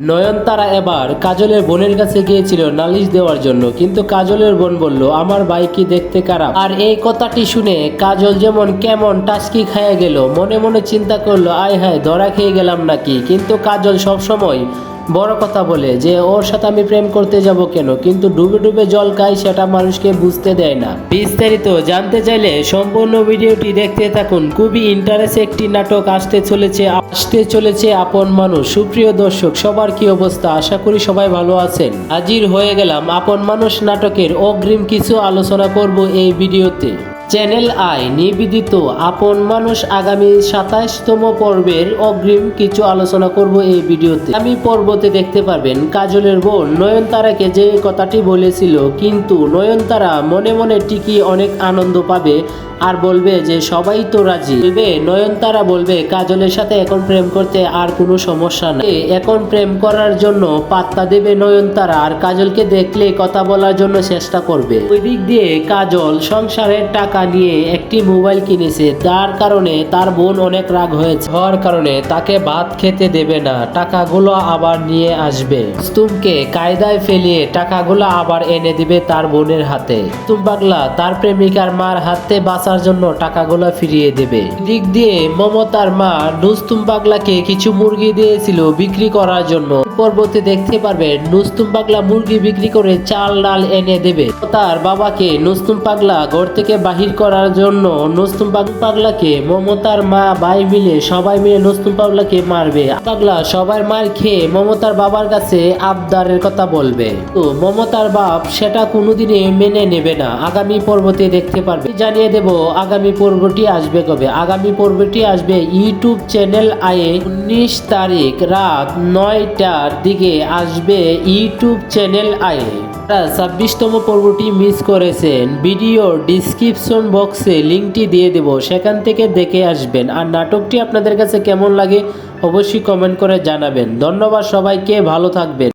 নয়নতারা এবার কাজলের বোনের কাছে গিয়েছিল নালিশ দেওয়ার জন্য, কিন্তু কাজলের বোন বলল আমার ভাই কি দেখতে খারাপ। আর এই কথাটি শুনে কাজল যেমন কেমন টাস্কি খাইয়া গেল, মনে মনে চিন্তা করলো আয় হায় ধরা খেয়ে গেলাম নাকি। কিন্তু কাজল সবসময় বড় কথা বলে যে ওর সাথে আমি প্রেম করতে যাব কেন, কিন্তু ডুবে ডুবে জল খাই সেটা মানুষকে বুঝতে দেয় না। বিস্তারিত জানতে চাইলে সম্পূর্ণ ভিডিওটি দেখতে থাকুন। খুবই ইন্টারেস্ট একটি নাটক আসতে চলেছে আপন মানুষ। সুপ্রিয় দর্শক, সবার কি অবস্থা? আশা করি সবাই ভালো আছেন। হাজির হয়ে গেলাম আপন মানুষ নাটকের অগ্রিম কিছু আলোচনা করব এই ভিডিওতে। চ্যানেল আই নিবেদিত আপন মানুষ আগামী 27তম পর্বের অগ্রিম কিছু আলোচনা করব এই ভিডিওতে। আমি পর্বতে দেখতে পারবেন কাজলের বোন নয়নতারাকে যে কথাটি বলেছিল, কিন্তু নয়নতারা মনে মনে ঠিকই অনেক আনন্দ পাবে আর বলবে যে সবাই তো রাজি। নয়নতারা বলবে কাজলের সাথে এখন প্রেম করতে আর কোনো সমস্যা নেই। এখন প্রেম করার জন্য পাত্তা দেবে নয়নতারা, আর কাজলকে দেখলে কথা বলার জন্য চেষ্টা করবে। ওই দিক দিয়ে কাজল সংসারের টাকা নিয়ে একটি মোবাইল কিনেছে, যার কারণে তার বোন অনেক রাগ হওয়ার কারণে তাকে ভাত খেতে দেবে না, টাকাগুলো আবার নিয়ে আসবে। রুস্তুমকে কায়দায় ফেলিয়ে টাকাগুলো আবার এনে দিবে তার বোনের হাতে। রুস্তুম পাগলা তার প্রেমিকার মার হাতে বাঁচার জন্য টাকাগুলো ফিরিয়ে দেবে। দিক দিয়ে মমতার মা রুস্তুম পাগলাকে কিছু মুরগি দিয়েছিল বিক্রি করার জন্য। পর্বতে দেখতে পারবেন রুস্তুম পাগলা মুরগি বিক্রি করে চাল ডাল এনে দেবে। তার বাবাকে রুস্তুম পাগলা ঘর থেকে বাহির করার জন্য রুস্তুম পাগলাকে মমতার মা ভাই মিলে সবাই মিলে রুস্তুম পাগলাকে মারবে। পাগলা সবার মার খেয়ে মমতার বাবার কাছে আবদারের কথা বলবে, তো মমতার বাপ সেটা কোনোদিনই মেনে নেবে না। আগামী পর্বতে দেখতে পারবে। জানিয়ে দেব আগামী পর্বটি আসবে কবে। আগামী পর্বটি আসবে ইউটিউব চ্যানেল আয়ে 19 তারিখ রাত 9টার দিকে আসবে ইউটিউব চ্যানেল আয়ে। 26তম পর্বটি মিস করেছেন, ভিডিও ডিসক্রিপশন বক্সে লিঙ্কটি দিয়ে দেব, সেখান থেকে দেখে আসবেন। আর নাটকটি আপনাদের কাছে কেমন লাগে অবশ্যই কমেন্ট করে জানাবেন। ধন্যবাদ সবাইকে, ভালো থাকবেন।